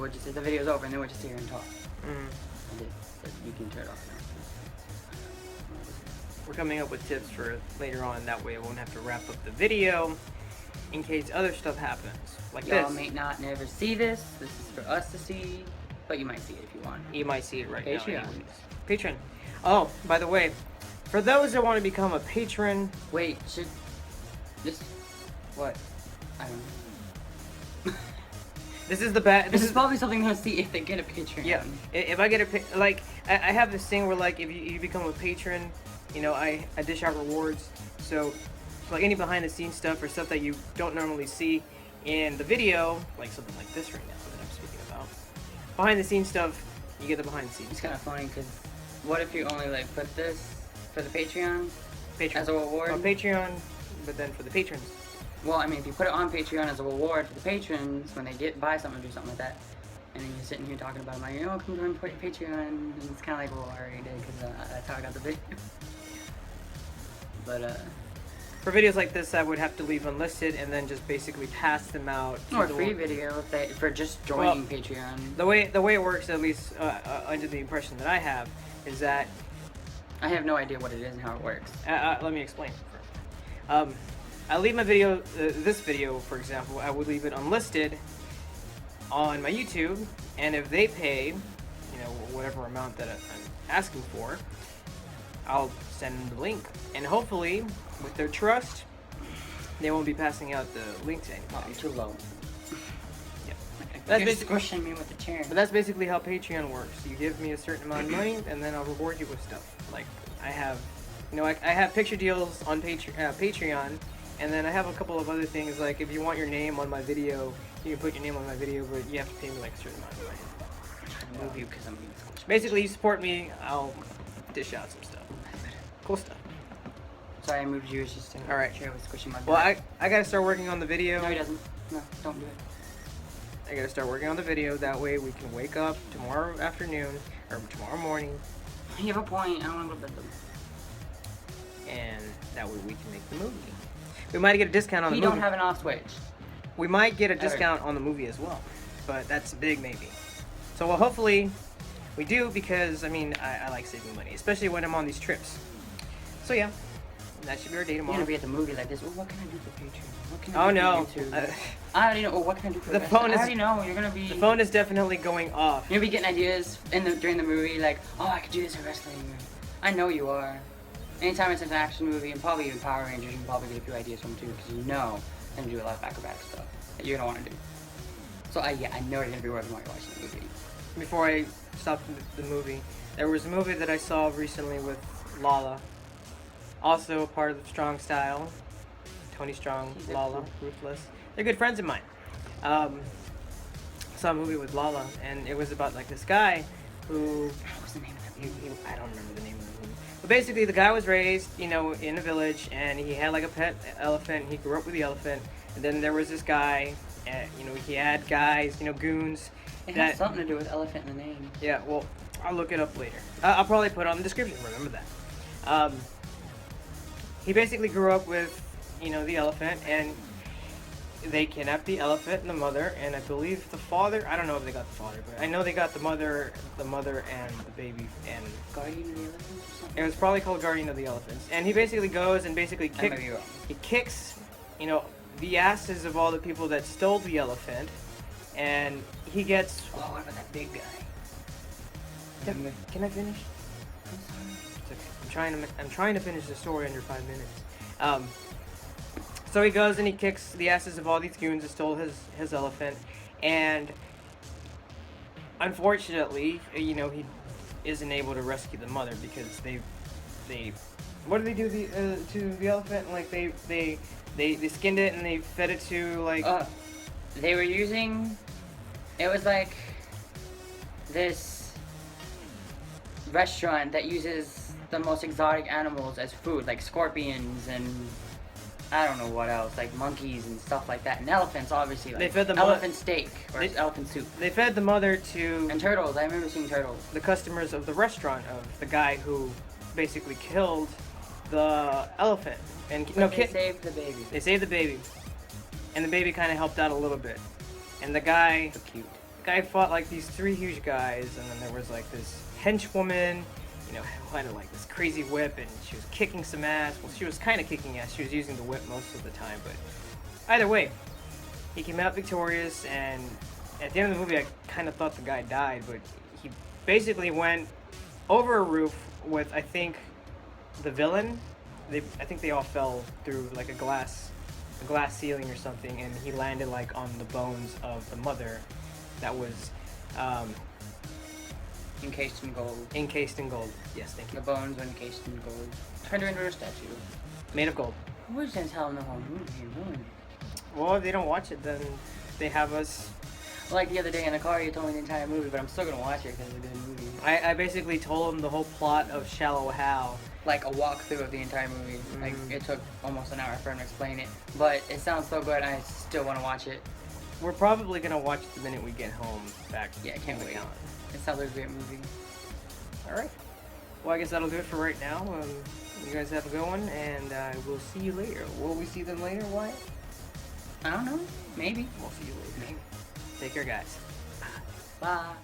we'll just the video's over and then we'll just sit here and talk. Mm. But you can turn it off now. We're coming up with tips for later on. That way I won't have to wrap up the video in case other stuff happens. Like Y'all this. may not never see this. This is for us to see. But you might see it if you want. You might see it right now. Patreon. Anyways. Patreon. Oh, by the way, for those that want to become a patron... Wait, should... This... What? I don't know. This is the bad... This is probably something they'll see if they get a Patreon. Yeah. If I get a... Like, I have this thing where, like, if you become a patron, you know, I dish out rewards. So, like, any behind-the-scenes stuff or stuff that you don't normally see in the video, like something like this right now that I'm speaking about. Behind-the-scenes stuff, you get the behind-the-scenes. It's kind of funny, because what if you only, like, put this for the Patreon as a reward? On Patreon, but then for the patrons. Well, I mean, if you put it on Patreon as a reward for the patrons, when they buy something or do something like that, and then you're sitting here talking about it, like, oh, come join Patreon, and it's kind of like, well, I already did, because that's how I got the video. But, For videos like this, I would have to leave unlisted and then just basically pass them out. Or free video for just joining Patreon. The way it works, at least under the impression that I have, is that I have no idea what it is and how it works. let me explain. I leave my video, this video, for example, I would leave it unlisted on my YouTube, and if they pay, you know, whatever amount that I'm asking for, I'll send them the link, and hopefully, with their trust, they won't be passing out the link to anybody. Oh, I'm too low. Yep. That's You're basically squishing me with the chair. But that's basically how Patreon works. You give me a certain amount of money, and then I'll reward you with stuff. Like, I have, you know, I have picture deals on Patreon, and then I have a couple of other things, like if you want your name on my video, you can put your name on my video, but you have to pay me like a certain amount of money. I move you because I'm being squished. Basically, you support me, I'll dish out some stuff. Cool stuff. Sorry, I moved you. It's just All right. chair was squishing my back. Well, I gotta start working on the video. No, he doesn't. No, don't do it. I gotta start working on the video. That way we can wake up tomorrow afternoon or tomorrow morning, You have a point. I don't want to go to bed though. and that way we can make the movie. We might get a discount on the We movie. don't have an off switch. We might get a discount on the movie as well, but that's a big maybe. So well, hopefully we do, because I mean I like saving money, especially when I'm on these trips. So yeah, that should be our day You're tomorrow. gonna be at the movie like this. Oh, what can I do for Patreon? What can I Oh do no, for YouTube? I already know. Oh, what can I do for The rest? phone I is- already know. You're gonna be. the phone is definitely going off. You're gonna be getting ideas during the movie, like, oh, I could do this in wrestling. I know you are. Anytime it's an action movie, and probably even Power Rangers, you can probably get a few ideas from too, because you know I'm gonna do a lot of acrobatic stuff that you're gonna want to do. So yeah, I know you're gonna be working while you're watching the movie. Before I stopped the movie, there was a movie that I saw recently with Lala, also part of the Strong Style. Tony Strong, She's a Lala, cool. Ruthless. They're good friends of mine. Saw a movie with Lala, and it was about like this guy who What's the name of that movie? I don't remember the name of the movie. But basically, the guy was raised, you know, in a village, and he had like a pet elephant. He grew up with the elephant, and then there was this guy, and you know, he had guys, you know, goons. It has something to do with elephant in the name. Yeah, well, I'll look it up later. I'll probably put it on the description. Remember that. He basically grew up with, you know, the elephant, and they kidnapped the elephant and the mother, and I believe the father. I don't know if they got the father, but I know they got the mother, and the baby, and Guardian of the Elephants or something? it was probably called Guardian of the Elephants. And he basically goes and basically I may be wrong. he kicks, you know, the asses of all the people that stole the elephant, and he gets. Oh, what about that big guy? Can I finish? I'm sorry. It's okay. I'm trying to finish the story under 5 minutes. So he goes and he kicks the asses of all these goons that stole his elephant, and unfortunately, you know, he isn't able to rescue the mother because they what do they do to the elephant? Like they skinned it and they fed it to like They were using. It was like this restaurant that uses the most exotic animals as food, like scorpions and I don't know what else, like monkeys and stuff like that, and elephants, obviously. Like They fed the elephant steak or They- elephant soup. they fed the mother to And turtles. I remember seeing turtles. the customers of the restaurant of the guy who basically killed the elephant. And But no, they kid, saved the baby. they saved the baby, and the baby kind of helped out a little bit. And the guy, So cute. guy fought like these 3 huge guys, and then there was like this henchwoman, you know, who had like this crazy whip, and she was kicking some ass. Well, she was kind of kicking ass. She was using the whip most of the time, but either way, he came out victorious. And at the end of the movie, I kind of thought the guy died, but he basically went over a roof with, I think, the villain. I think they all fell through like a glass ceiling or something, and he landed like on the bones of the mother that was Encased in gold. encased in gold. Yes, thank The you. bones were encased in gold. Turned her into a statue. Made of gold. We're just gonna tell them the whole movie. Well, if they don't watch it, then they have us. Like the other day in the car, you told me the entire movie, but I'm still gonna watch it because it's a good movie. I basically told them the whole plot of Shallow Hal. Like a walkthrough of the entire movie. Like it took almost an hour for him to explain it, but it sounds so good. I still want to watch it. We're probably gonna watch it the minute we get home back. Yeah, I can't to wait. town. It sounds like a great movie. All right. Well, I guess that'll do it for right now. You guys have a good one, and we'll see you later. Will we see them later? Why? I don't know. Maybe. We'll see you later. Take care, guys. Bye.